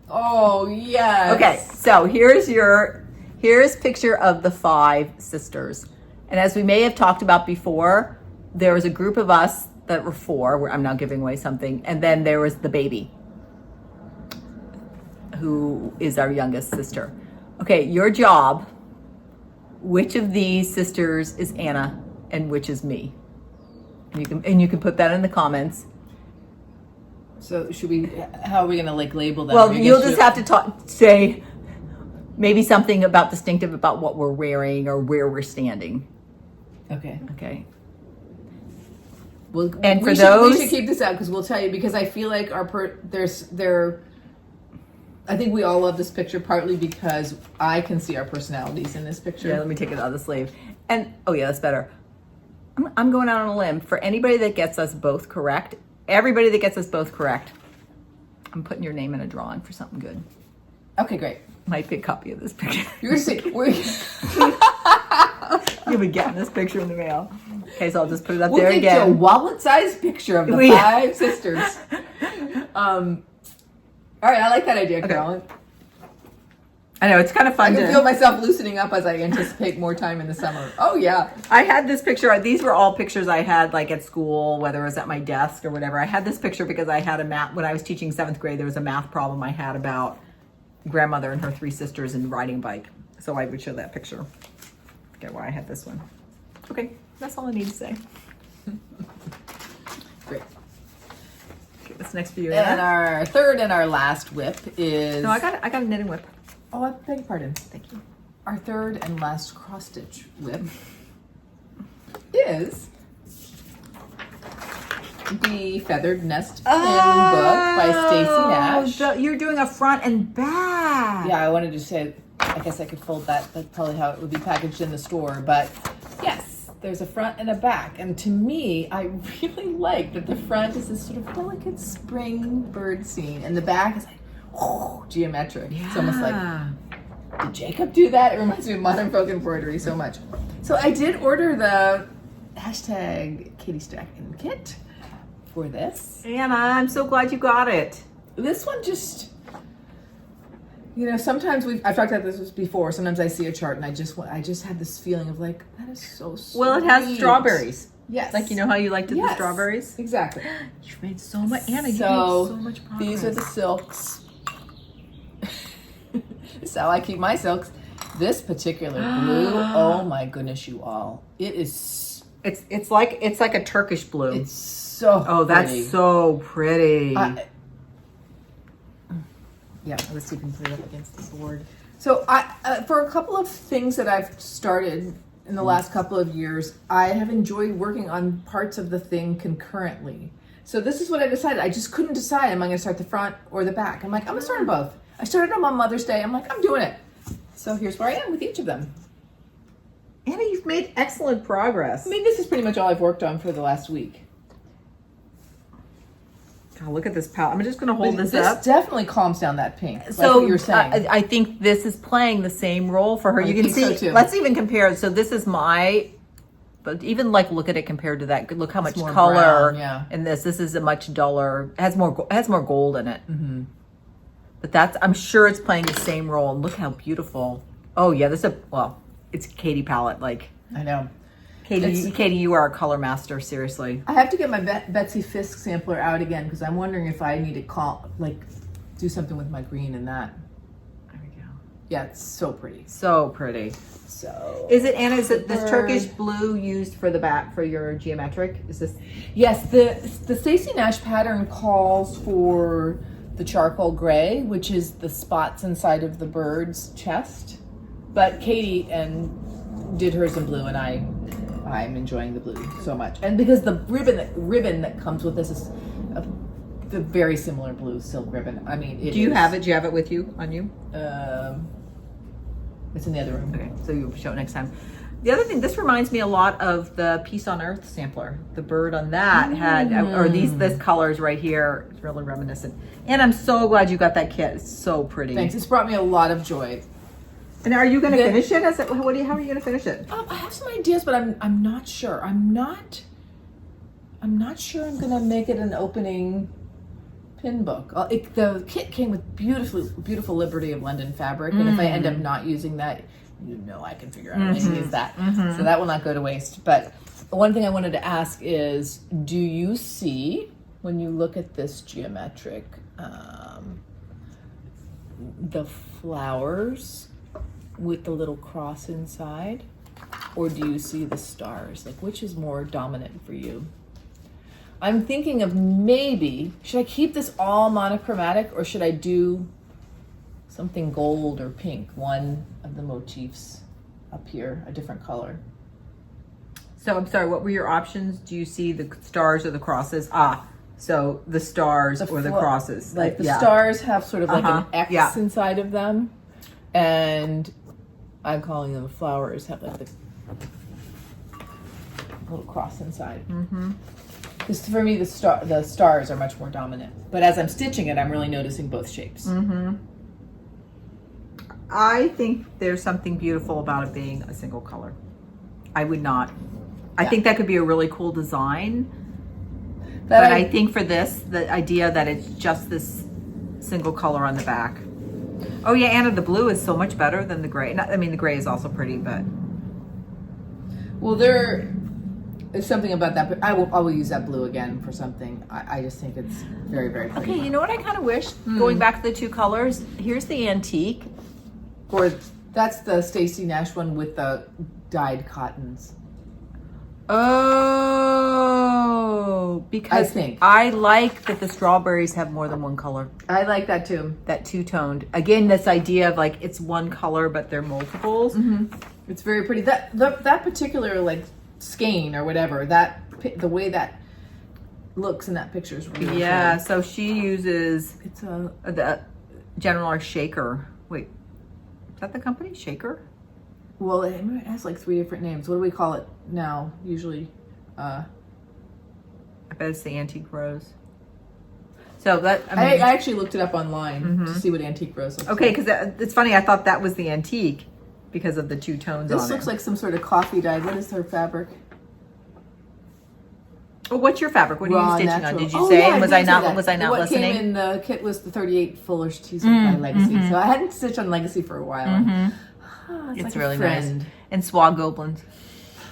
Oh, yes. Okay, so here's picture of the 5 sisters. And as we may have talked about before, there was a group of us that were 4, where I'm now giving away something, and then there was the baby, who is our youngest sister. Okay, your job, which of these sisters is Anna and which is me? And you can put that in the comments. So how are we going to label them? Well, you'll just have to say maybe something about distinctive about what we're wearing or where we're standing. Okay. Okay. Well, and for we those, should keep this out, because we'll tell you, because I feel like I think we all love this picture, partly because I can see our personalities in this picture. Yeah, let me take it out of the sleeve. And oh yeah, that's better. I'm going out on a limb for anybody that gets us both correct. Everybody that gets us both correct, I'm putting your name in a drawing for something good. Okay, great. Might be a copy of this picture. You're see, You'll be getting this picture in the mail. Okay, so I'll just put it up we'll there get again. you a wallet-sized picture of the 5 sisters. All right, I like that idea, Carolyn. I know, it's kind of I fun can feel myself loosening up as I anticipate more time in the summer. Oh, yeah. I had this picture. These were all pictures I had at school, whether it was at my desk or whatever. I had this picture because I had a math, when I was teaching 7th grade, there was a math problem I had about grandmother and her 3 sisters and riding a bike. So I would show that picture. I forget why I had this one. Okay, that's all I need to say. Great. Okay, what's next for you? And our third and our last whip is... No, I got a knitting whip. Oh, I beg your pardon. Thank you. Our third and last cross-stitch whip is the Feathered Nest Pin book by Stacy Nash. You're doing a front and back. Yeah, I wanted to say, I guess I could fold that. That's probably how it would be packaged in the store. But yes, there's a front and a back. And to me, I really like that the front is this sort of delicate spring bird scene, and the back is geometric. Yeah. It's almost like, did Jacob do that? It reminds me of modern folk embroidery so much. So I did order the hashtag Katie Strachan kit for this. Anna, I'm so glad you got it. This one just, sometimes I've talked about this before. Sometimes I see a chart and I just have this feeling of that is so sweet. Well, it has strawberries. Yes. How you liked the strawberries? Exactly. You've made so much, Anna, you made so much progress. These are the silks. This is how I keep my silks. This particular blue, oh my goodness, you all. It is. It's like a Turkish blue. It's so that's pretty. so pretty. Yeah, let's see if we can put it up against the board. So for a couple of things that I've started in the last couple of years, I have enjoyed working on parts of the thing concurrently. So this is what I decided. I just couldn't decide. Am I going to start the front or the back? I'm like, I'm going to start them both. I started them on Mother's Day. I'm like, I'm doing it. So here's where I am with each of them. Anna, you've made excellent progress. I mean, this is pretty much all I've worked on for the last week. God, look at this palette. I'm just going to hold this up. This definitely calms down that pink. So like what you're saying. I think this is playing the same role for her. I You can think see. so, too. Let's even compare it. So this is my, but even like look at it compared to that. Look how much more color brown, yeah. in this. This is a much duller. Has more gold in it. Mm-hmm. But I'm sure it's playing the same role. And look how beautiful. Oh yeah, it's Katie palette. Like I know. Katie, you are a color master. Seriously. I have to get my Betsy Fisk sampler out again because I'm wondering if I need to do something with my green in that. There we go. Yeah, it's so pretty. So pretty. So Is it, Anna, is it this Turkish blue used for the back for your geometric? Is this? Yes, the Stacey Nash pattern calls for the charcoal gray, which is the spots inside of the bird's chest. But Katie did hers in blue, and I'm enjoying the blue so much. And because the ribbon that comes with this is the very similar blue silk ribbon. I mean, Do you have it? Do you have it with you on you? It's in the other room. Okay, so you'll show it next time. The other thing, this reminds me a lot of the Peace on Earth sampler. The bird on that had, or this colors right here, it's really reminiscent. And I'm so glad you got that kit. It's so pretty. Thanks. It's brought me a lot of joy. And are you going to finish it? How are you going to finish it? I have some ideas, but I'm not sure. I'm not sure I'm going to make it an opening pin book. The kit came with beautiful Liberty of London fabric, and if I end up not using that, I can figure out how to use that. So that will not go to waste. But one thing I wanted to ask is, do you see, when you look at this geometric, the flowers with the little cross inside, or do you see the stars? Like, which is more dominant for you? I'm thinking of maybe, should I keep this all monochromatic, or should I do something gold or pink, one of the motifs up here, a different color? So I'm sorry, what were your options? Do you see the stars or the crosses? So the stars or the crosses. Like the stars have sort of like an X inside of them, and I'm calling them flowers, have like the little cross inside. Because for me, the stars are much more dominant. But as I'm stitching it, I'm really noticing both shapes. I think there's something beautiful about it being a single color. I would not. I think that could be a really cool design. But I think for this, the idea that it's just this single color on the back. Oh yeah, Anna, the blue is so much better than the gray. The gray is also pretty, but. Well, there is something about that, but I will use that blue again for something. I just think it's very, very pretty. Okay, you know what I kind of wish? Going back to the two colors, here's the antique. That's the Stacey Nash one with the dyed cottons. Oh, because I like that the strawberries have more than one color. I like that too. That two-toned. Again, this idea of like it's one color, but they're multiples. It's very pretty. That particular like skein or whatever, the way that looks in that picture is really pretty. So she uses the General R Shaker. Wait, is that the company Shaker? Well, it has like 3 different names. What do we call it now? Usually, I bet it's the Antique Rose. So that I actually looked it up online to see what Antique Rose looks like. Okay, because it's funny. I thought that was the antique because of the two tones on it. This looks like some sort of coffee dye. What is her fabric? Oh, what's your fabric? What are you stitching natural. on? Did you say? Yeah, Was I not what listening? What came in the kit was the 38 Fuller's Tees by Legacy. So I hadn't stitched on Legacy for a while. It's like really nice. And Soie Goblins.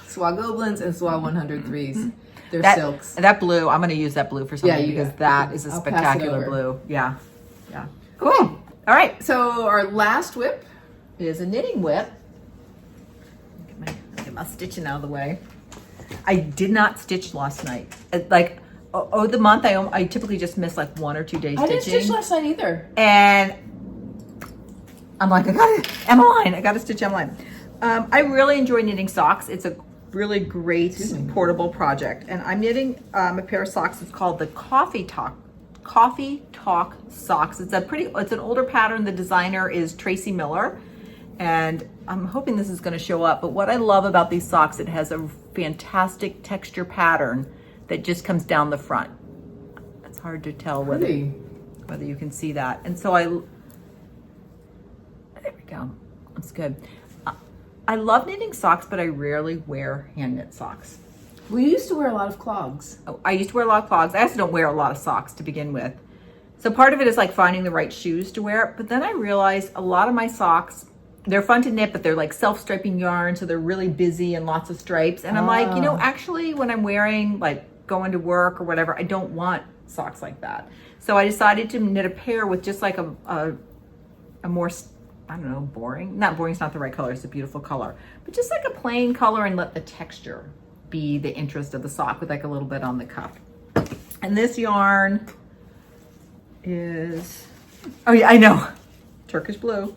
Soie Goblins and Soie 103s. They're silks. That blue, I'm going to use that blue for something because that is a spectacular blue. Yeah. Cool. Okay. All right. So our last whip is a knitting whip. Get my stitching out of the way. I did not stitch last night. The month I typically just miss like 1 or 2 days stitching. I didn't stitch last night either. And I'm like, I got to stitch Emmeline. I really enjoy knitting socks. It's really great portable project. And I'm knitting a pair of socks. It's called the Coffee Talk socks. It's an older pattern. The designer is Tracy Miller. And I'm hoping this is going to show up. But what I love about these socks, it has a fantastic texture pattern that just comes down the front. It's hard to tell whether you can see that. And so there we go. That's good. I love knitting socks, but I rarely wear hand knit socks. We used to wear a lot of clogs. Oh, I used to wear a lot of clogs. I also don't wear a lot of socks to begin with. So part of it is like finding the right shoes to wear. But then I realized a lot of my socks, they're fun to knit, but they're like self-striping yarn. So they're really busy and lots of stripes. And I'm like, actually when I'm wearing, like going to work or whatever, I don't want socks like that. So I decided to knit a pair with just like a more, I don't know, boring. Not boring is not the right color. It's a beautiful color. But just like a plain color and let the texture be the interest of the sock with like a little bit on the cuff. And this yarn is, oh yeah, I know, Turkish blue.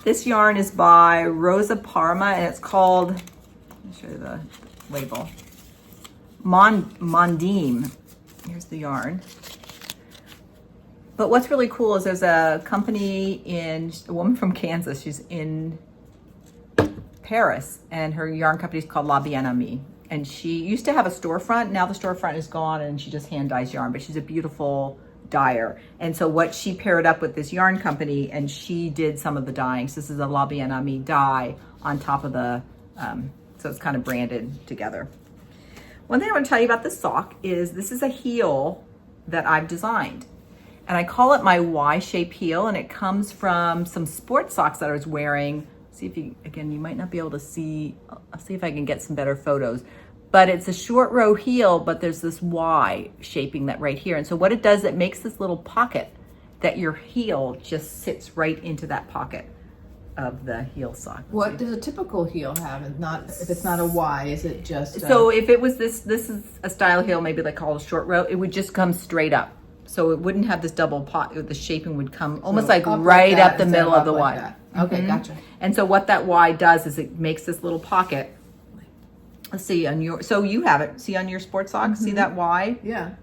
This yarn is by Rosa Parma and it's called, let me show you the label, Mondim. Here's the yarn. But what's really cool is there's a company a woman from Kansas, she's in Paris, and her yarn company is called La Bien Amie. And she used to have a storefront. Now the storefront is gone and she just hand dyes yarn, but she's a beautiful dyer. And so what she paired up with this yarn company and she did some of the dyeing. So this is a La Bien Amie dye on top of the, so it's kind of branded together. One thing I want to tell you about this sock is this is a heel that I've designed. And I call it my Y-shape heel, and it comes from some sports socks that I was wearing. See if you, again, you might not be able to see, I'll see if I can get some better photos. But it's a short row heel, but there's this Y shaping that right here. And so what it does, it makes this little pocket that your heel just sits right into that pocket of the heel sock. What does a typical heel have? If it's not a Y, is it just so if it was this is a style heel, maybe like called a short row, it would just come straight up. So it wouldn't have this double pot, the shaping would come almost like right up the middle of the Y. Okay, gotcha. And so what that Y does is it makes this little pocket. Let's see on your, so you have it, see on your sports socks, see that Y? Yeah.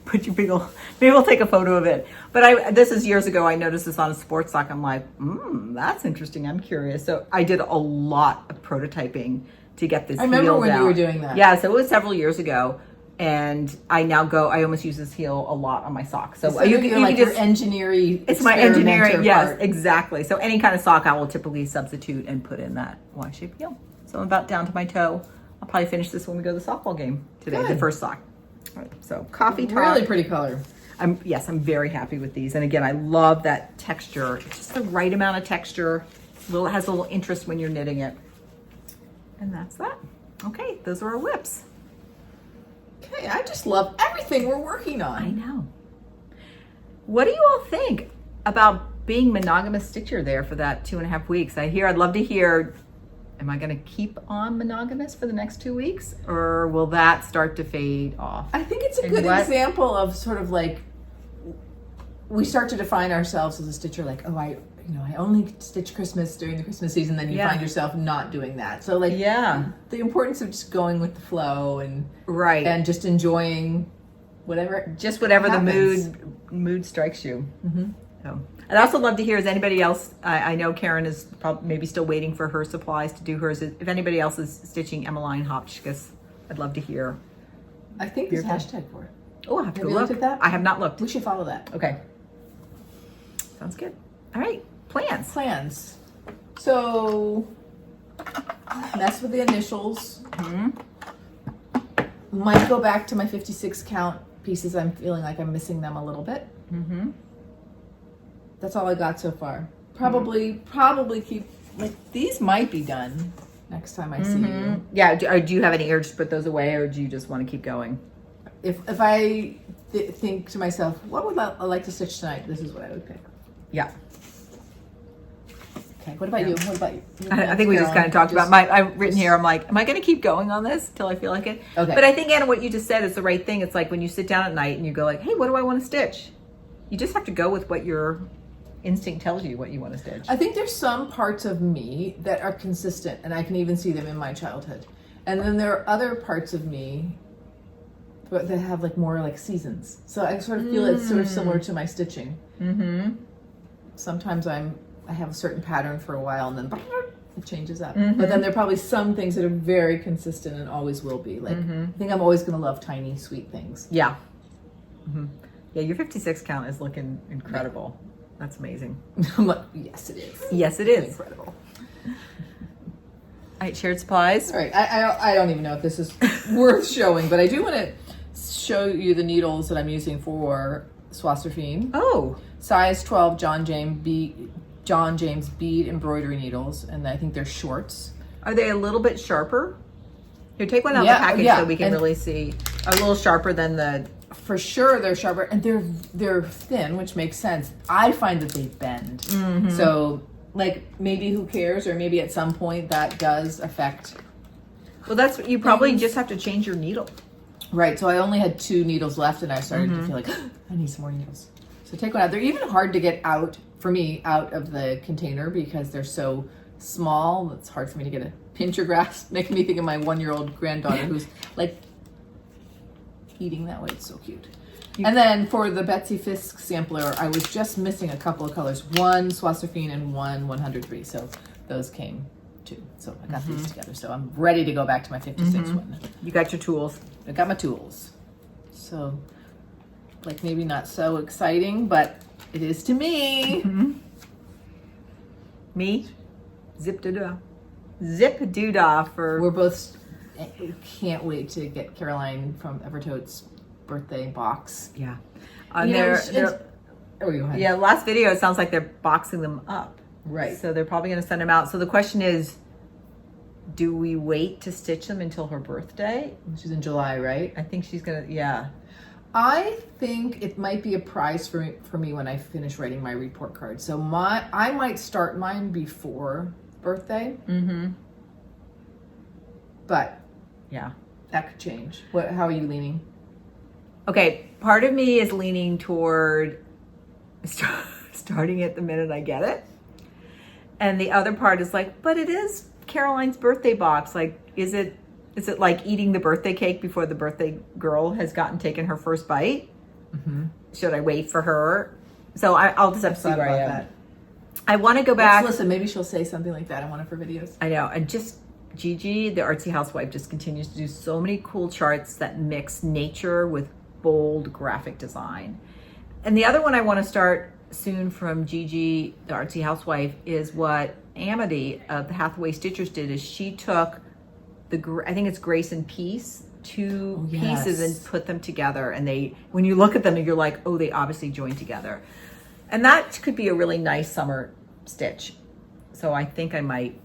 Put your big old, maybe we'll take a photo of it. But this is years ago, I noticed this on a sports sock. I'm like, that's interesting, I'm curious. So I did a lot of prototyping to get this heel down. I remember when you were doing that. Yeah, so it was several years ago. And I almost use this heel a lot on my socks. So you can like just, your engineering. It's my engineering, yes, part. Exactly. So any kind of sock I will typically substitute and put in that Y-shaped heel. So I'm about down to my toe. I'll probably finish this when we go to the softball game today, the first sock. All right, so Coffee Talk. Really pretty color. I'm very happy with these. And again, I love that texture. It's just the right amount of texture. It has a little interest when you're knitting it. And that's that. Okay, those are our whips. Okay, I just love everything we're working on. I know. What do you all think about being monogamous stitcher there for that 2.5 weeks? I'd love to hear, am I going to keep on monogamous for the next 2 weeks, or will that start to fade off? I think it's a good example of sort of like, we start to define ourselves as a stitcher, like, oh, I only stitch Christmas during the Christmas season, then you find yourself not doing that. So like, the importance of just going with the flow and just enjoying whatever the mood strikes you. So I'd also love to hear, is anybody else, I know Karen is probably maybe still waiting for her supplies to do hers. If anybody else is stitching Emmeline Hopkins, I'd love to hear. I think there's a hashtag for it. Oh, I have to go look. Looked at that? I have not looked. We should follow that. Okay. Sounds good. All right. Plans. So, mess with the initials. Might go back to my 56 count pieces. I'm feeling like I'm missing them a little bit. That's all I got so far. Probably keep, like, these might be done next time I see you. Yeah, do you have any urge to put those away, or do you just want to keep going? If I think to myself, what would I like to stitch tonight? This is what I would pick. Yeah. Okay, what about you? I think we just kind of talked about I've written here, I'm like, am I going to keep going on this till I feel like it? Okay. But I think, Anna, what you just said is the right thing. It's like when you sit down at night and you go like, hey, what do I want to stitch? You just have to go with what you're instinct tells you what you want to stitch. I think there's some parts of me that are consistent, and I can even see them in my childhood. And then there are other parts of me that have like more like seasons. So I sort of feel it's sort of similar to my stitching. Mm-hmm. Sometimes I have a certain pattern for a while, and then it changes up. But then there are probably some things that are very consistent and always will be. Like I think I'm always going to love tiny, sweet things. Yeah. Yeah, your 56 count is looking incredible. That's amazing. I'm like, yes, it is. Yes, it is. It's incredible. All right, shared supplies. All right, I don't even know if this is worth showing, but I do want to show you the needles that I'm using for SlossTube. Oh. Size 12 John James bead embroidery needles, and I think they're shorts. Are they a little bit sharper? Here, take one out of the package so we can really see. A little sharper than the... For sure they're sharper, and they're thin, which makes sense. I find that they bend. So, like, maybe who cares, or maybe at some point that does affect... Well, that's you probably just have to change your needle. Right, so I only had 2 needles left, and I started to feel like, I need some more needles. So take one out. They're even hard to get out, for me, out of the container because they're so small. It's hard for me to get a pincher grasp, making me think of my 1-year-old granddaughter who's like eating that way. It's so cute. And then for the Betsy Fisk sampler, I was just missing a couple of colors. One SlossTube and one 103. So those came too. So I got these together. So I'm ready to go back to my 56 one. You got your tools. I got my tools. So, like, maybe not so exciting, but it is to me. Me? Zip doodah. Zip doodah for... We're both can't wait to get Caroline from Evertote's birthday box. Yeah. You know, oh, you go ahead. Yeah, last video, it sounds like they're boxing them up. Right. So they're probably going to send them out. So the question is, do we wait to stitch them until her birthday? She's in July, right? I think she's going to, yeah. I think it might be a prize for me when I finish writing my report card. So I might start mine before birthday. But yeah, that could change. How are you leaning? Okay, part of me is leaning toward starting it the minute I get it. And the other part is like, but it is Caroline's birthday box. Like, is it like eating the birthday cake before the birthday girl has taken her first bite? Should I wait for her? So I'll just have to see where I am. I want to go back. Listen, maybe she'll say something like that in one of her videos. I know. And just Gigi, the artsy housewife, just continues to do so many cool charts that mix nature with bold graphic design. And the other one I want to start soon from Gigi, the artsy housewife, is what Amity of the Hathaway Stitchers did. Is she took I think it's Grace and Peace, 2 pieces, and put them together. And when you look at them, you're like, oh, they obviously joined together. And that could be a really nice summer stitch. So I think I might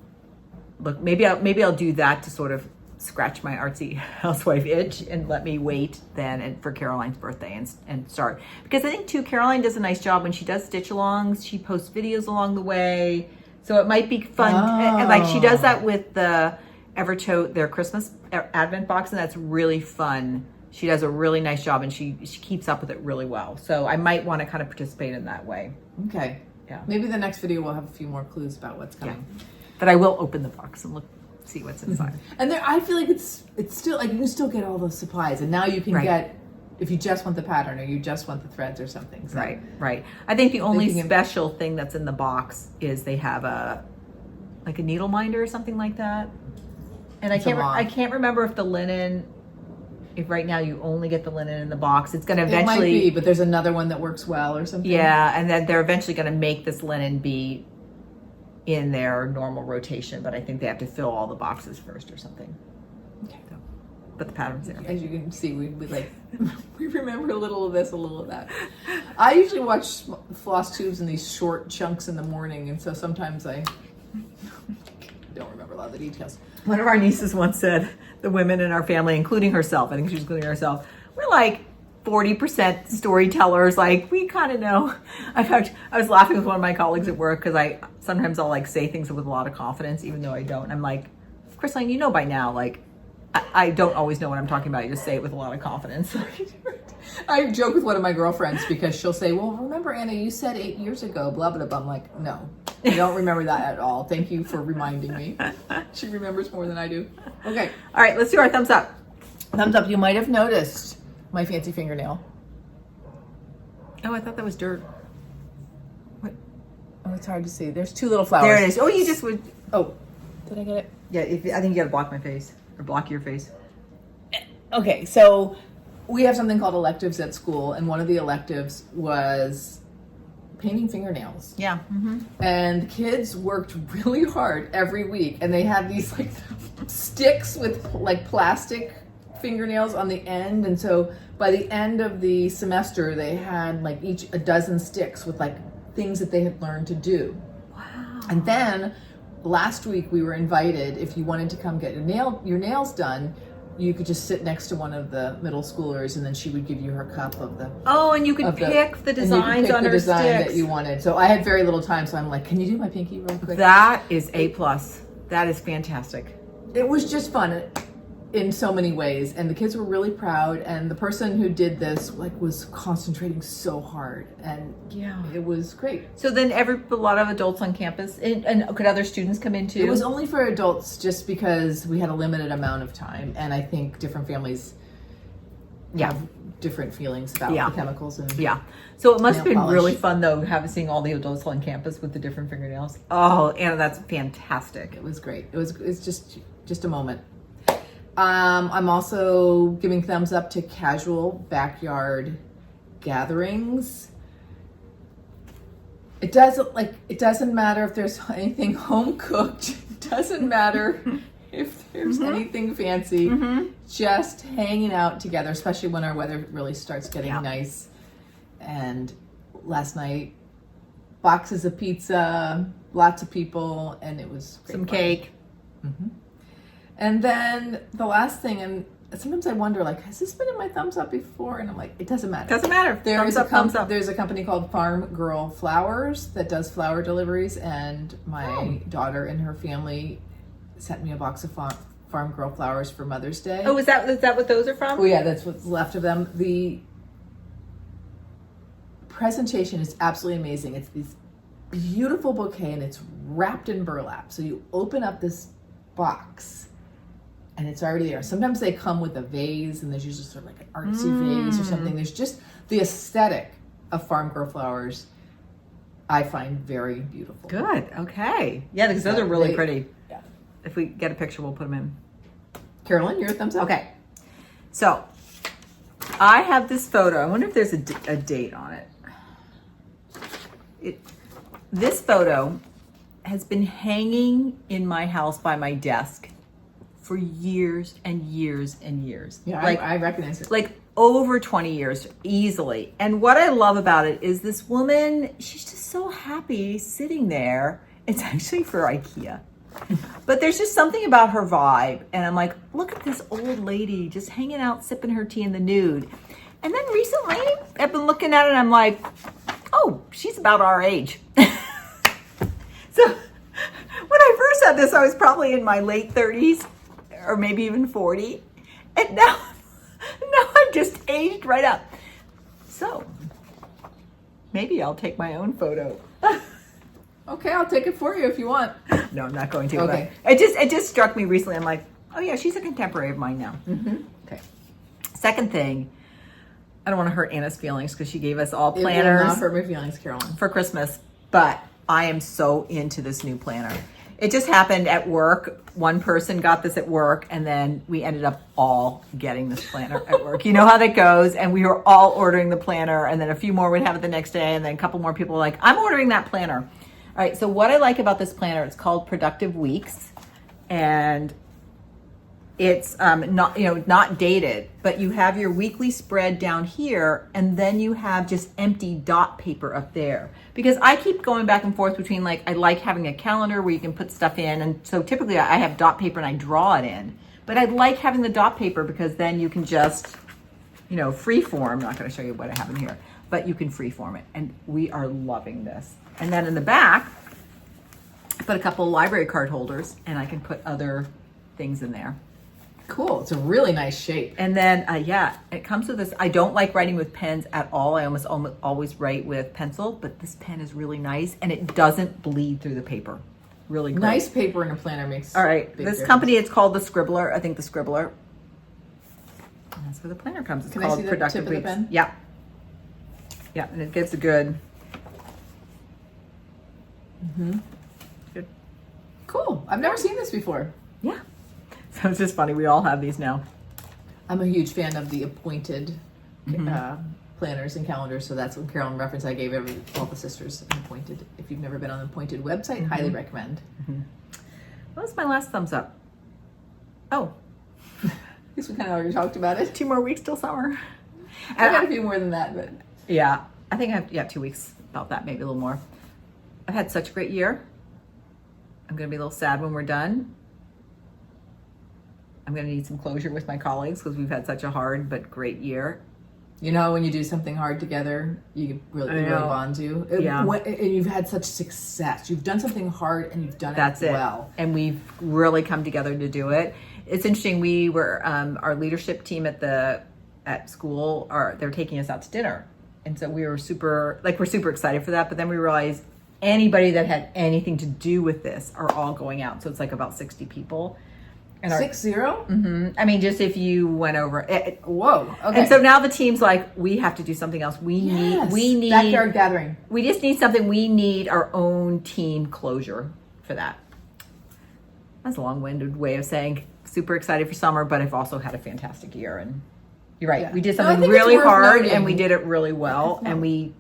look, maybe I'll do that to sort of scratch my artsy housewife itch and let me wait then for Caroline's birthday and start. Because I think too, Caroline does a nice job when she does stitch alongs. She posts videos along the way. So it might be fun. And like she does that with the Evertote, their Christmas advent box, and that's really fun. She does a really nice job, and she keeps up with it really well. So I might want to kind of participate in that way. Okay. Yeah. Maybe the next video we'll have a few more clues about what's coming. Yeah. But I will open the box and see what's inside. And I feel like it's still like you can still get all those supplies, and now you can get if you just want the pattern or you just want the threads or something. So. Right. I think the only special thing that's in the box is they have a needle minder or something like that. And I can't remember if the linen, if right now you only get the linen in the box, it's going to eventually... It might be, but there's another one that works well or something. Yeah, and then they're eventually going to make this linen be in their normal rotation, but I think they have to fill all the boxes first or something. Okay. So, but the pattern's there. As you can see, we remember a little of this, a little of that. I usually watch FlossTubes in these short chunks in the morning, and so sometimes I don't remember a lot of the details. One of our nieces once said, the women in our family, including herself, I think she was including herself, we're like 40% storytellers. Like, we kind of know. In fact, I was laughing with one of my colleagues at work because sometimes I'll like say things with a lot of confidence, even though I don't. I'm like, Chrisline, you know by now, like, I don't always know what I'm talking about. I just say it with a lot of confidence. I joke with one of my girlfriends because she'll say, well, remember, Anna, you said 8 years ago, blah, blah, blah. I'm like, no, I don't remember that at all. Thank you for reminding me. She remembers more than I do. Okay. All right, let's do our thumbs up. Thumbs up. You might have noticed my fancy fingernail. Oh, I thought that was dirt. What? Oh, it's hard to see. There's 2 little flowers. There it is. Oh, you just would. Oh, did I get it? Yeah, I think you got to block my face or block your face. Okay, so we have something called electives at school, and one of the electives was painting fingernails. Yeah. Mm-hmm. And kids worked really hard every week, and they had these like sticks with like plastic fingernails on the end, and so by the end of the semester they had like each a dozen sticks with like things that they had learned to do. Wow. And then last week we were invited, if you wanted to come get your nails done, you could just sit next to one of the middle schoolers, and then she would give you her cup of the. Oh, and you could pick the designs on her design sticks that you wanted. So I had very little time, so I'm like, "Can you do my pinky real quick?" That is A+. That is fantastic. It was just fun in so many ways, and the kids were really proud. And the person who did this like was concentrating so hard, and Yeah. it was great. So then a lot of adults on campus, and could other students come in too? It was only for adults, just because we had a limited amount of time, and I think different families have different feelings about the chemicals and So it must have nail been polish. really fun though, seeing all the adults on campus with the different fingernails. Oh, Anna, that's fantastic. It was great. It's just a moment. I'm also giving thumbs up to casual backyard gatherings. It doesn't matter if there's anything home cooked. It doesn't matter if there's anything fancy. Just hanging out together, especially when our weather really starts getting nice. And last night, boxes of pizza, lots of people, and it was great Some fun. cake. And then the last thing, and sometimes I wonder, like, has this been in my thumbs up before? And I'm like, it doesn't matter. Doesn't matter. Thumbs up. There's a company called Farm Girl Flowers that does flower deliveries, and my daughter and her family sent me a box of Farm Girl flowers for Mother's Day. Oh, is that what those are from? Oh yeah, that's what's left of them. The presentation is absolutely amazing. It's this beautiful bouquet, and it's wrapped in burlap. So you open up this box, and it's already there. Sometimes they come with a vase, and there's usually sort of like an artsy vase or something. There's just the aesthetic of Farm Girl flowers I find very beautiful. Good. Okay. Yeah, because those are really pretty. Yeah. If we get a picture, we'll put them in. Carolyn, your thumbs up? Okay. So I have this photo. I wonder if there's a date on it. This photo has been hanging in my house by my desk for years and years and years. Yeah, like, I recognize it. Like over 20 years easily. And what I love about it is this woman, she's just so happy sitting there. It's actually for IKEA. But there's just something about her vibe. And I'm like, look at this old lady just hanging out, sipping her tea in the nude. And then recently I've been looking at it and I'm like, oh, she's about our age. So when I first had this, I was probably in my late 30s or maybe even 40. And now I'm just aged right up. So maybe I'll take my own photo. Okay, I'll take it for you if you want. No, I'm not going to. Okay. But it just struck me recently. I'm like, oh yeah, she's a contemporary of mine now. Okay. Second thing, I don't want to hurt Anna's feelings because she gave us all It will planners not hurt my feelings, Carolyn. for Christmas, but I am so into this new planner. It just happened at work. One person got this at work, and then we ended up all getting this planner at work. You know how that goes. And we were all ordering the planner, and then a few more would have it the next day, and then a couple more people were like, I'm ordering that planner. All right, so what I like about this planner, it's called Productive Weeks, and it's not dated, but you have your weekly spread down here, and then you have just empty dot paper up there. Because I keep going back and forth between, like, I like having a calendar where you can put stuff in, and so typically I have dot paper and I draw it in. But I like having the dot paper because then you can just, freeform. I'm not going to show you what I have in here, but you can freeform it, and we are loving this. And then in the back, I put a couple of library card holders, and I can put other things in there. Cool. It's a really nice shape. And then, yeah, it comes with this. I don't like writing with pens at all. I almost always write with pencil, but this pen is really nice and it doesn't bleed through the paper. Really great. Nice paper in a planner makes All right, big this difference. company, it's called the Scribbler. I think the Scribbler. And that's where the planner comes. It's Can I called see the Productive tip of the Weeks. pen? Yeah. Yeah, and it gives a good. Good. Cool. I've never seen this before. Yeah. So it's just funny. We all have these now. I'm a huge fan of the appointed planners and calendars, so that's what Carolyn referenced. I gave all the sisters an appointed. If you've never been on the appointed website, highly recommend. What was my last thumbs up? Oh, I guess we kind of already talked about it. 2 more weeks till summer. I got a few more than that, but Yeah, I think I have 2 weeks, about that, maybe a little more. I've had such a great year. I'm going to be a little sad when we're done. I'm going to need some closure with my colleagues because we've had such a hard but great year. you know, when you do something hard together, it really bonds you. Yeah. And you've had such success. You've done something hard and you've done That's it it. well. And we've really come together to do it. It's interesting. We were our leadership team at school they're taking us out to dinner, and so we're super excited for that. But then we realized anybody that had anything to do with this are all going out. So it's like about 60 people. And 60? I mean, just if you went over it. Whoa. Okay. And so now the team's like, we have to do something else. We need backyard gathering. We just need something. We need our own team closure for that. That's a long-winded way of saying super excited for summer, but I've also had a fantastic year. And you're right. Yeah. We did No, I something think it's really worth hard noting. and we did it really well. And we,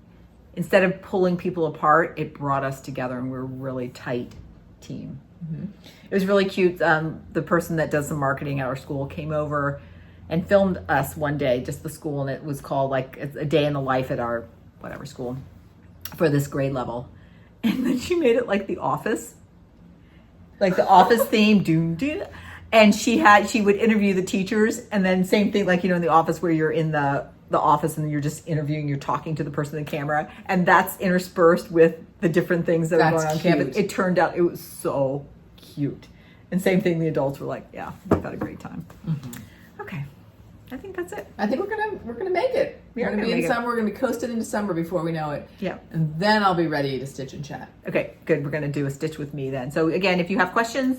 instead of pulling people apart, it brought us together and we're a really tight team. Mm-hmm. It was really cute. The person that does some marketing at our school came over and filmed us one day, just the school, and it was called like a day in the life at our whatever school for this grade level. And then she made it like The Office, like the Office theme, doom doom. And she would interview the teachers, and then same thing, like, you know, in The Office where you're in the office and you're just interviewing, you're talking to the person in the camera, and that's interspersed with the different things that are going on campus. It turned out it was so cute. And same thing, the adults were like, yeah, we've had a great time. Mm-hmm. Okay. I think that's it. I think we're gonna make it. We're gonna be in summer. We're gonna be coasted into summer before we know it. Yeah. And then I'll be ready to stitch and chat. Okay, good. We're gonna do a stitch with me then. So again, if you have questions,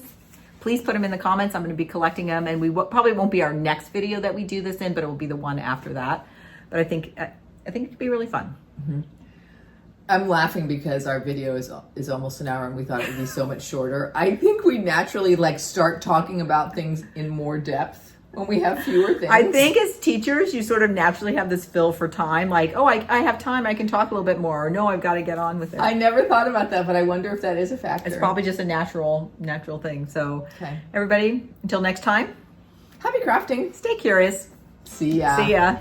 please put them in the comments. I'm gonna be collecting them, and we probably won't be our next video that we do this in, but it will be the one after that. But I think it could be really fun. Mm-hmm. I'm laughing because our video is almost an hour and we thought it would be so much shorter. I think we naturally start talking about things in more depth when we have fewer things. I think as teachers, you sort of naturally have this fill for time. Like, oh, I have time. I can talk a little bit more. Or no, I've got to get on with it. I never thought about that, but I wonder if that is a factor. It's probably just a natural thing. So okay. Everybody, until next time. Happy crafting. Stay curious. See ya. See ya.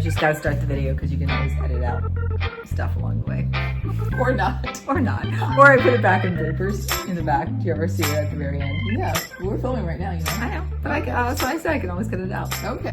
Just got to start the video because you can always edit out stuff along the way. Or not. Or not. Or I put it back in bloopers in the back. Do you ever see it at the very end? Yeah, we're filming right now, you know. I know. But that's what I said. I can always cut it out. Okay.